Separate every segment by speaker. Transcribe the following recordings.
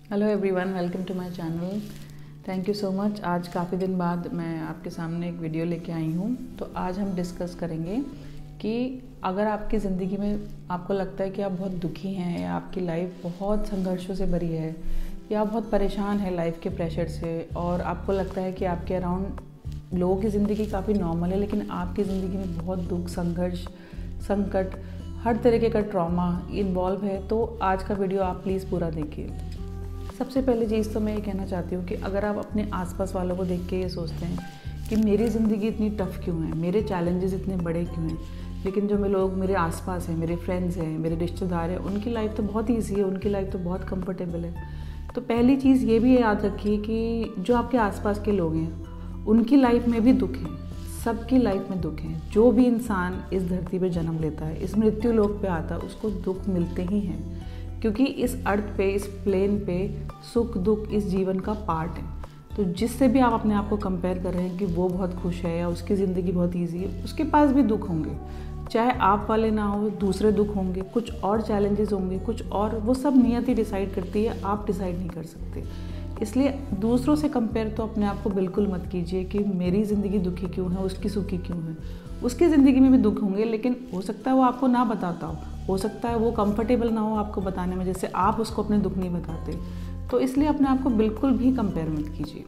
Speaker 1: Hello everyone, welcome to my channel. Thank you so much. आज काफ़ी दिन बाद मैं आपके सामने एक वीडियो लेके आई हूँ। तो आज हम डिस्कस करेंगे कि अगर आपकी ज़िंदगी में आपको लगता है कि आप बहुत दुखी हैं या आपकी लाइफ बहुत संघर्षों से भरी है या आप बहुत परेशान है लाइफ के प्रेशर से, और आपको लगता है कि आपके अराउंड लोगों की ज़िंदगी काफ़ी नॉर्मल है लेकिन आपकी ज़िंदगी में बहुत दुख, संघर्ष, संकट, हर तरीके का ट्रॉमा इन्वॉल्व है, तो आज का वीडियो आप प्लीज़ पूरा देखिए। सबसे पहले चीज़ तो मैं ये कहना चाहती हूँ कि अगर आप अपने आसपास वालों को देख के ये सोचते हैं कि मेरी ज़िंदगी इतनी टफ़ क्यों है, मेरे चैलेंजेस इतने बड़े क्यों हैं, लेकिन जो लोग मेरे आसपास हैं, मेरे फ्रेंड्स हैं, मेरे रिश्तेदार हैं, उनकी लाइफ तो बहुत ईजी है, उनकी लाइफ तो बहुत कंफर्टेबल है। तो पहली चीज़ ये भी याद रखिए कि जो आपके आसपास के लोग हैं उनकी लाइफ में भी दुख है, सबकी लाइफ में दुख है। जो भी इंसान इस धरती पे जन्म लेता है, इस मृत्यु लोक पे आता है, उसको दुख मिलते ही हैं, क्योंकि इस अर्थ पे, इस प्लेन पे सुख दुख इस जीवन का पार्ट है। तो जिससे भी आप अपने आप को कंपेयर कर रहे हैं कि वो बहुत खुश है या उसकी ज़िंदगी बहुत ईजी है, उसके पास भी दुख होंगे, चाहे आप वाले ना हो, दूसरे दुख होंगे, कुछ और चैलेंजेस होंगे, कुछ और, वो सब नियत ही डिसाइड करती है, आप डिसाइड नहीं कर सकते। इसलिए दूसरों से कंपेयर तो अपने आप को बिल्कुल मत कीजिए कि मेरी ज़िंदगी दुखी क्यों है, उसकी सुखी क्यों है। उसकी ज़िंदगी में भी दुख होंगे लेकिन हो सकता है वो आपको ना बताता हो सकता है वो कंफर्टेबल ना हो आपको बताने में, जैसे आप उसको अपने दुख नहीं बताते। तो इसलिए अपने आप को बिल्कुल भी कंपेयर मत कीजिए।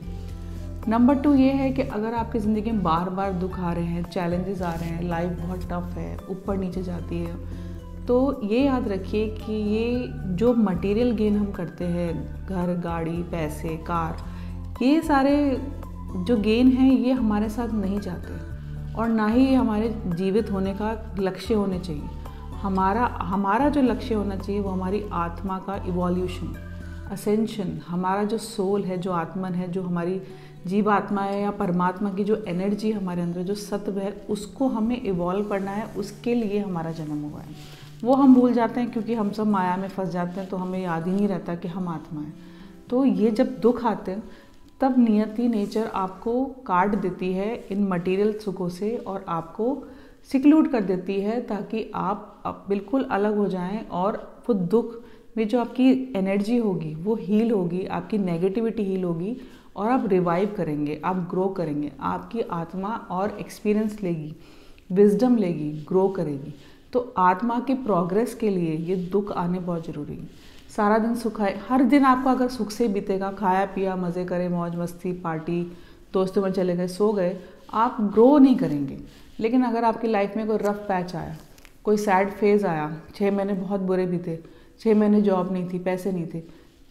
Speaker 1: नंबर 2 ये है कि अगर आपकी ज़िंदगी में बार बार दुख आ रहे हैं, चैलेंजेस आ रहे हैं, लाइफ बहुत टफ है, ऊपर नीचे जाती है, तो ये याद रखिए कि ये जो मटेरियल गेन हम करते हैं, घर, गाड़ी, पैसे, कार, ये सारे जो गेन हैं ये हमारे साथ नहीं जाते और ना ही हमारे जीवित होने का लक्ष्य होने चाहिए। हमारा जो लक्ष्य होना चाहिए वो हमारी आत्मा का इवोल्यूशन, असेंशन, हमारा जो सोल है, जो आत्मन है, जो हमारी जीवात्मा है या परमात्मा की जो एनर्जी हमारे अंदर, जो सत्व है, उसको हमें इवॉल्व करना है। उसके लिए हमारा जन्म हुआ है। वो हम भूल जाते हैं क्योंकि हम सब माया में फंस जाते हैं, तो हमें याद ही नहीं रहता कि हम आत्मा हैं। तो ये जब दुख आते हैं तब नियति, नेचर आपको काट देती है इन मटेरियल सुखों से और आपको सिक्लूड कर देती है ताकि आप बिल्कुल अलग हो जाएं, और वो दुख में जो आपकी एनर्जी होगी वो हील होगी, आपकी नेगेटिविटी हील होगी और आप रिवाइव करेंगे, आप ग्रो करेंगे, आपकी आत्मा और एक्सपीरियंस लेगी, विजडम लेगी, ग्रो करेगी। तो आत्मा के प्रोग्रेस के लिए ये दुख आने बहुत ज़रूरी है। सारा दिन सुख है, हर दिन आपको अगर सुख से बीतेगा, खाया पिया, मज़े करे, मौज मस्ती, पार्टी, दोस्तों में चले गए, सो गए, आप ग्रो नहीं करेंगे। लेकिन अगर आपकी लाइफ में कोई रफ पैच आया, कोई सैड फेज़ आया, 6 महीने बहुत बुरे बीते, 6 महीने जॉब नहीं थी, पैसे नहीं थे,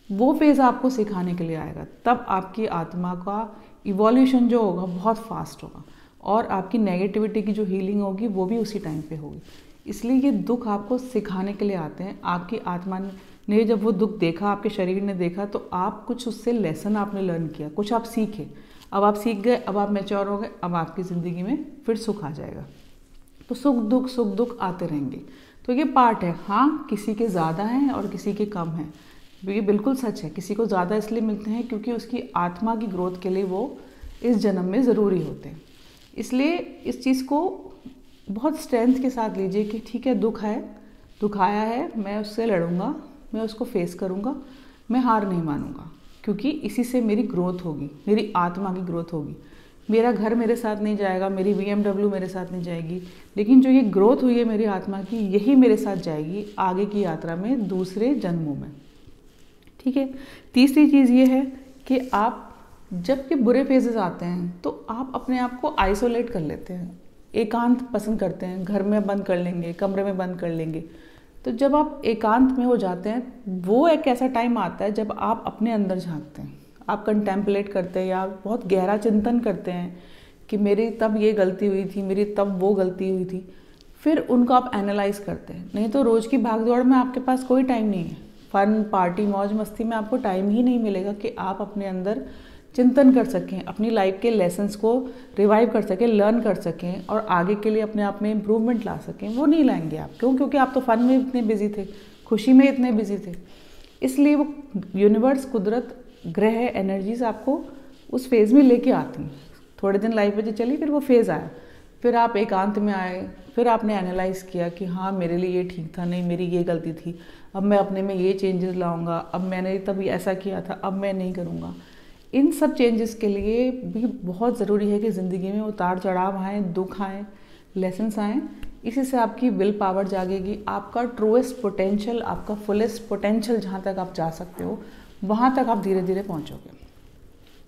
Speaker 1: वो फेज़ आपको सिखाने के लिए आएगा। तब आपकी आत्मा का इवोल्यूशन जो होगा बहुत फास्ट होगा और आपकी नेगेटिविटी की जो हीलिंग होगी वो भी उसी टाइम पे होगी। इसलिए ये दुख आपको सिखाने के लिए आते हैं। आपकी आत्मा ने जब वो दुख देखा, आपके शरीर ने देखा, तो आप कुछ उससे लेसन आपने लर्न किया, कुछ आप सीखे। अब आप सीख गए, अब आप मैच्योर हो गए, अब आपकी ज़िंदगी में फिर सुख आ जाएगा। तो सुख दुख आते रहेंगे। तो ये पार्ट है। हाँ, किसी के ज़्यादा हैं और किसी के कम हैं, ये बिल्कुल सच है। किसी को ज़्यादा इसलिए मिलते हैं क्योंकि उसकी आत्मा की ग्रोथ के लिए वो इस जन्म में ज़रूरी होते हैं। इसलिए इस चीज़ को बहुत स्ट्रेंथ के साथ लीजिए कि ठीक है, दुख है, दुख आया है, मैं उससे लड़ूंगा, मैं उसको फेस करूंगा, मैं हार नहीं मानूंगा, क्योंकि इसी से मेरी ग्रोथ होगी, मेरी आत्मा की ग्रोथ होगी। मेरा घर मेरे साथ नहीं जाएगा, मेरी BMW मेरे साथ नहीं जाएगी, लेकिन जो ये ग्रोथ हुई है मेरी आत्मा की, यही मेरे साथ जाएगी आगे की यात्रा में, दूसरे जन्मों में। ठीक है। तीसरी चीज़ ये है कि आप जब के बुरे फेजेस आते हैं तो आप अपने आप को आइसोलेट कर लेते हैं, एकांत पसंद करते हैं, घर में बंद कर लेंगे, कमरे में बंद कर लेंगे। तो जब आप एकांत में हो जाते हैं, वो एक ऐसा टाइम आता है जब आप अपने अंदर झांकते हैं, आप कंटेम्पलेट करते हैं या बहुत गहरा चिंतन करते हैं कि मेरी तब ये गलती हुई थी, मेरी तब वो गलती हुई थी। फिर उनको आप एनालाइज करते हैं। नहीं तो रोज़ की भागदौड़ में आपके पास कोई टाइम नहीं है, फन, पार्टी, मौज मस्ती में आपको टाइम ही नहीं मिलेगा कि आप अपने अंदर चिंतन कर सकें, अपनी लाइफ के लेसन्स को रिवाइव कर सकें, लर्न कर सकें और आगे के लिए अपने आप में इम्प्रूवमेंट ला सकें। वो नहीं लाएंगे आप। क्यों? क्योंकि आप तो फन में इतने बिजी थे, खुशी में इतने बिजी थे। इसलिए वो यूनिवर्स, कुदरत, ग्रह, एनर्जीज आपको उस फेज़ में लेके आती हैं। थोड़े दिन लाइफ में चली, फिर वो फेज़ आया, फिर आप एकांत में आए, फिर आपने एनालाइज़ किया कि हाँ मेरे लिए ये ठीक था, नहीं मेरी ये गलती थी, अब मैं अपने में ये चेंजेस लाऊंगा, अब मैंने तब ऐसा किया था, अब मैं नहीं करूँगा। इन सब चेंजेस के लिए भी बहुत ज़रूरी है कि ज़िंदगी में उतार चढ़ाव आएँ, दुख आएँ, लेसन्स आएँ। इसी से आपकी विल पावर जागेगी, आपका ट्रूएस्ट पोटेंशियल, आपका फुलेस्ट पोटेंशियल जहाँ तक आप जा सकते हो वहाँ तक आप धीरे धीरे पहुँचोगे।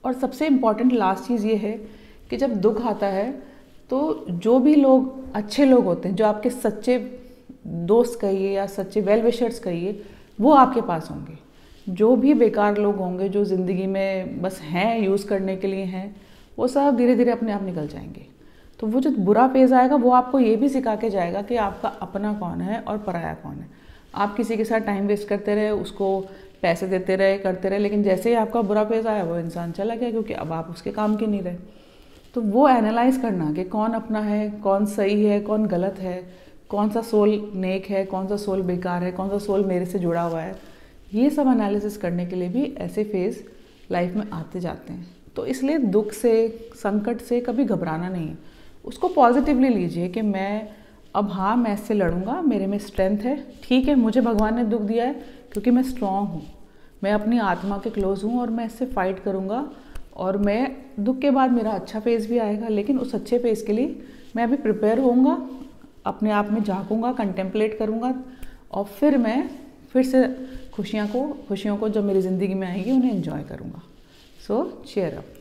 Speaker 1: और सबसे इम्पॉर्टेंट लास्ट चीज़ ये है कि जब दुख आता है तो जो भी लोग अच्छे लोग होते हैं, जो आपके सच्चे दोस्त कहिए या सच्चे वेल विशर्स कहिए, वो आपके पास होंगे। जो भी बेकार लोग होंगे जो ज़िंदगी में बस हैं, यूज़ करने के लिए हैं, वो सब धीरे धीरे अपने आप निकल जाएंगे। तो वो जो बुरा फेज़ आएगा वो आपको ये भी सिखा के जाएगा कि आपका अपना कौन है और पराया कौन है। आप किसी के साथ टाइम वेस्ट करते रहे, उसको पैसे देते रहे, करते रहे, लेकिन जैसे ही आपका बुरा फेज़ आया वो इंसान चला गया, क्योंकि अब आप उसके काम के नहीं रहे। तो वो एनालाइज़ करना कि कौन अपना है, कौन सही है, कौन गलत है, कौन सा सोल नेक है, कौन सा सोल बेकार है, कौन सा सोल मेरे से जुड़ा हुआ है, ये सब एनालिसिस करने के लिए भी ऐसे फेज़ लाइफ में आते जाते हैं। तो इसलिए दुख से, संकट से कभी घबराना नहीं है, उसको पॉजिटिवली लीजिए कि मैं अब हाँ मैं इससे लड़ूंगा, मेरे में स्ट्रेंथ है, ठीक है मुझे भगवान ने दुख दिया है क्योंकि मैं स्ट्रॉन्ग हूँ, मैं अपनी आत्मा के क्लोज हूँ और मैं इससे फाइट करूँगा। और मैं दुख के बाद मेरा अच्छा फेज़ भी आएगा, लेकिन उस अच्छे फेज़ के लिए मैं अभी प्रिपेयर होऊंगा, अपने आप में झांकूंगा, कंटेम्पलेट करूँगा, और फिर मैं फिर से खुशियों को जब मेरी ज़िंदगी में आएंगी उन्हें एंजॉय करूँगा। सो चीयर अप।